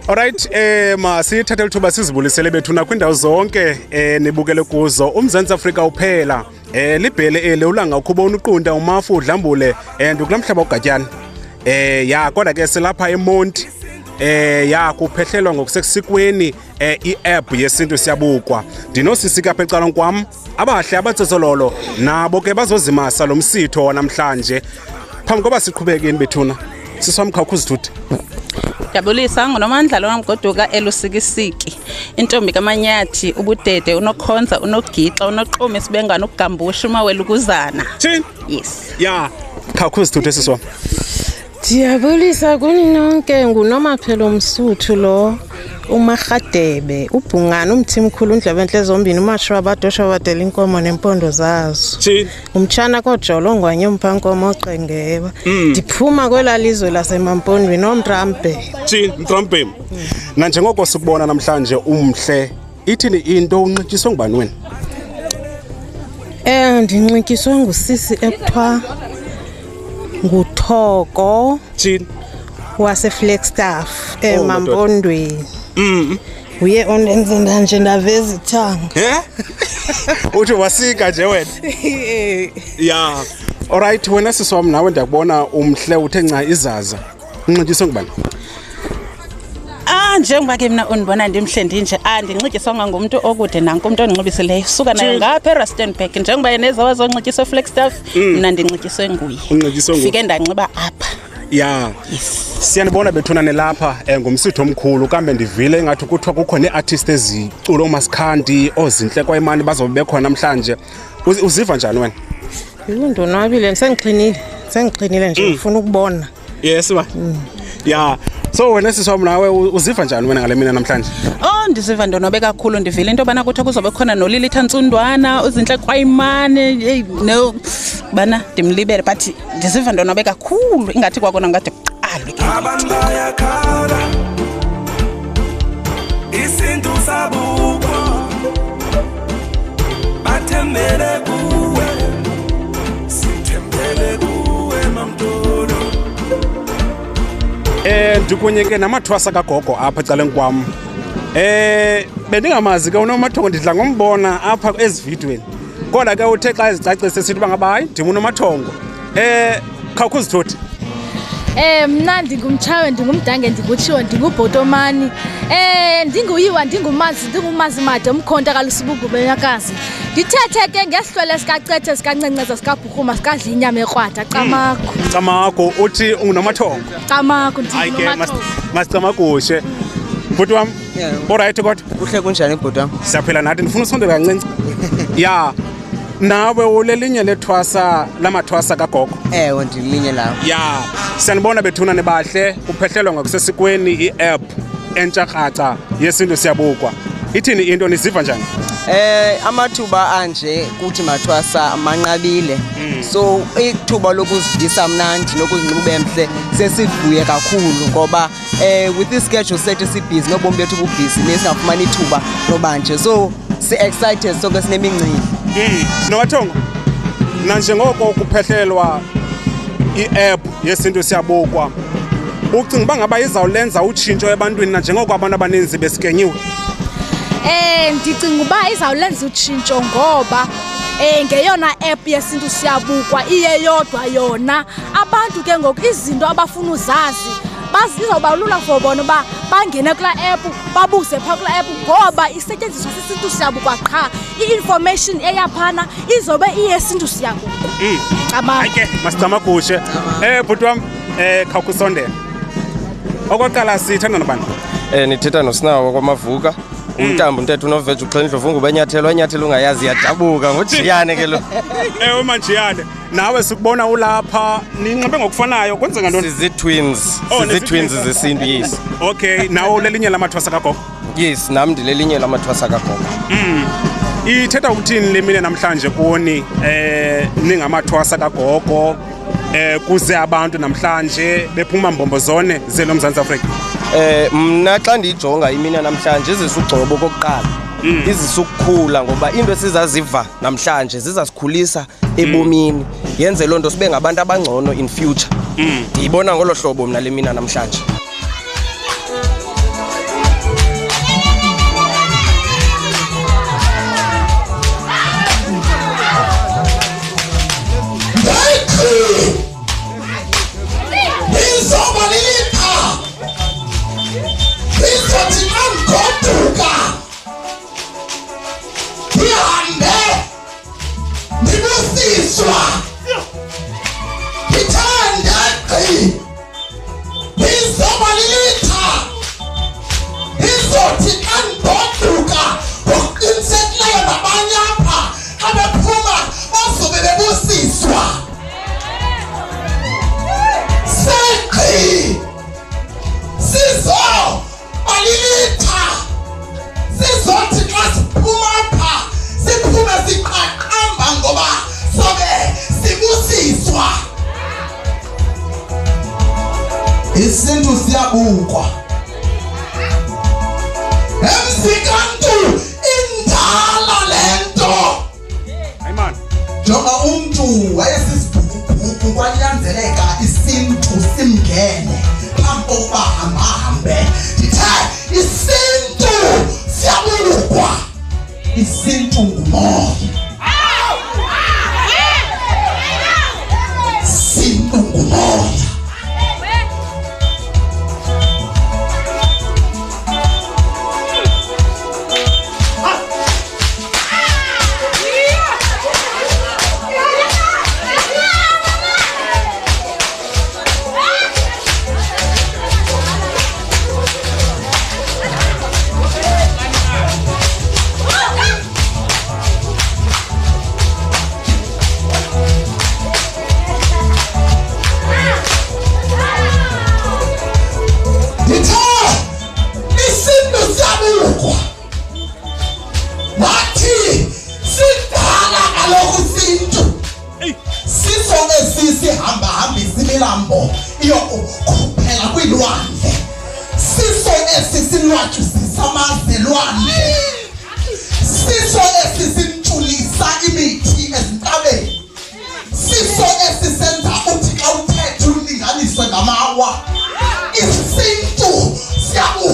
Alright, masithathe lithuba sizibulisele bethuna kwindawo zonke nibukele kuzo uMzantsi Afrika uphela libhele ele ulanga ukhubona uqunda umafu udlambule ndikulamhlaba uGatyana ya kodwa ke silapha eMonti ya kuphehlelwa ngokusesikweni i-app yesintu siyabukwa ndinosisi kapha ecaleni kwam abahle abatsotsololo nabo ke bazozimasa lo msitho namhlanje phambi koba siqhubekeni bethuna siswamkhawukho uzithuthi. Yabulisa ngoNomandla loNgoduka elusikisiki intombi kaManyathi ubudede unokhonza unogixa unoqome sibengana ukugambusha umawelukuzana. Thini? Yes. Ya khawukho uzithuthi siswa. Diyabulisa kuninonke nguNomaphelo Msuthu lo uMagadebe uBhungana umthimkhulu uNdlebenhle zombini uMashwa abadosha badela inkomo nempondo zazo. Thini? Umtshana koJolo ngwanye umphankomo oqengeba. Ndiphuma kwelalizwe lasemampondweni noMtrampe. Thini Mtrampe? Na njengoko sikubona namhlanje umhle ithini into unqikiswe ngubani wena? Ndinqikiswe ngusisi ekuthiwa nguThoko. Thini? Wase Flagstaff emampondweni. Uye ondenza nje ndaveza ithanga. Uthi wasika nje wena? Ya. Alright, wena siswami nawe ndiyakubona umhle uthe nca izaza. Unqikiswe ngubani? Njengoba ke mina unibona ndimhle ndinje andinxikiswanga ngumuntu okude nanku umuntu onxibisileyo suka naye ngapha eRustenburg njengoba yeneza wazonxikiswa eFlagstaff mina ndinxikiswe nguye. Unxikiswe nguye. Fike ndanxiba apha. Ya. Siyanibona bethuna nelapha ngumsitho omkhulu kambe ndivile ngathi kuthiwa kukho neartist eziculo Maskandi ozinhle kwaYimani bazobe bekhona namhlanje. Uziva njani wena? Ndonwabile sengixinile nje ngifuna ukubona. Yes ba. Ya. So wena siswami nawe uziva njani wena ngale mina namhlanje? Ndisiva ndonwabe kakhulu ndivile into bana kuthi kuzobe khona noLilitha Ntsundwana uzinhle kwaYimani no bana ndimlibele but ndisiva ndonwabe kakhulu ingathi kwakona ngade kuqalwe ke abantu bayakhala isintu sabukwa bathembele kuwe sithembele kuwe mamtolo. Ndikunye ke namathwasa kagogo apha ecaleni kwam. Bendingamazi ke uNomathongo ndidla ngombona apha ezividweni. Kodwa ke uthe xa ezicacise sithi bangaba hayi ndim uNomathongo. Khawukho uzithuthi. Mna ndingumtshawe ndingumdange ndingutshiwo ndingubhotomani. Ndinguyiwa ndingumazi made umkhonta kaLusibugu benyakazi. Ndithethe ke ngesihlwele sikacethe sikancenceza sikabhukhuma sikadla inyama ekrwada Camakho. Camakho uthi unguNomathongo. Camakho ndinguNomathongo. Masicamakushe. Bhuti wam. Alright kodwa. Kuhle kunjani bhuti wam? Siyaphila nathi ndifuna usondela kancinci. Ya. Nawe ulelinye lethwasa lamathwasa kagogo. Ewe ndilinye lawo. Ya. Siyanibona bethuna nebahle uphehlelwa ngokusesikweni i-app entshakraca yesintu siyabukwa. Ithini into niziva njani? Amathuba anje kuthi mathwasa manqabile. So ithuba lokuzivisa mnandi nokuzinuba emhle sesivuye kakhulu ngoba with this schedule set sibhizi nobomi bethu bubhizi nesingafumani ithuba lobanje. So si-excited sonke sinemincili. Nomathongo na njengoko kuphehlelwa i-app yesintu siyabukwa ucinga uba ngaba izawulenza utshintsho ebantwini na njengoko abantu abaninzi besikenyiwe? Ndicinga uba izawulenza utshintsho ngoba ngeyona app yesintu siyabukwa iye yodwa yona abantu ke ngoku izinto abafuna uzazi izawuba lula for bona uba bangene kulaa app babuze phaa kulaa app ngoba isetyenziswa sisintu siyabukwa qha i-information eyaphana izobe iyesintu siyabukwa. Ke masicamagushe. Bhuti wam khawukusondela. Okokuqala sithanda nobani? Nithetha noSinawo kwaMavuka. Umntambo ntetho unoveje uxhendlovu ngubenyathelo wanyathelo ungayazi yadabuka ngojiyane ke lo. Manjiyane nawe sikubona ulapha ninxibe ngokufanayo kwenzeka ntoni? Sizitwins zesintu yes. Okay, nawe ulelinye lamathwasa kagogo? Yes, nami ndilelinye lamathwasa kagogo. Ithetha ukuthini le mina namhlanje kuni ningamathwasa kagogo kuze abantu namhlanje bephuma mbombozone zelo Mzantsi Afrika? Mna xa ndiyijonga imini namhlanje izisa ugcobo okokuqala, izisa ukukhula ngoba into esizaziva namhlanje zizasikhulisa ebomini. Yenze loo nto sibe ngabantu abangcono in future. Ndiyibona ngolo hlobo mna le mina namhlanje. Isintu siyabukwa emsikantu indala lento. Ayiman. Jonga umuntu wayesisibhuku kwanyanzeleka isintu simngene phambi kokuba hambe. Ndithe isintu siyabukwa, isintu ngumoya. Isintu ngumoya. Iyokukhuphela kwilwandle, siso esi sinwatshusisa amazelwandle, siso esi sintshulisa imithi ezintabeni, siso esi senza uthi xa uthetha ulinganiswe ngamawa. Isintu siyabu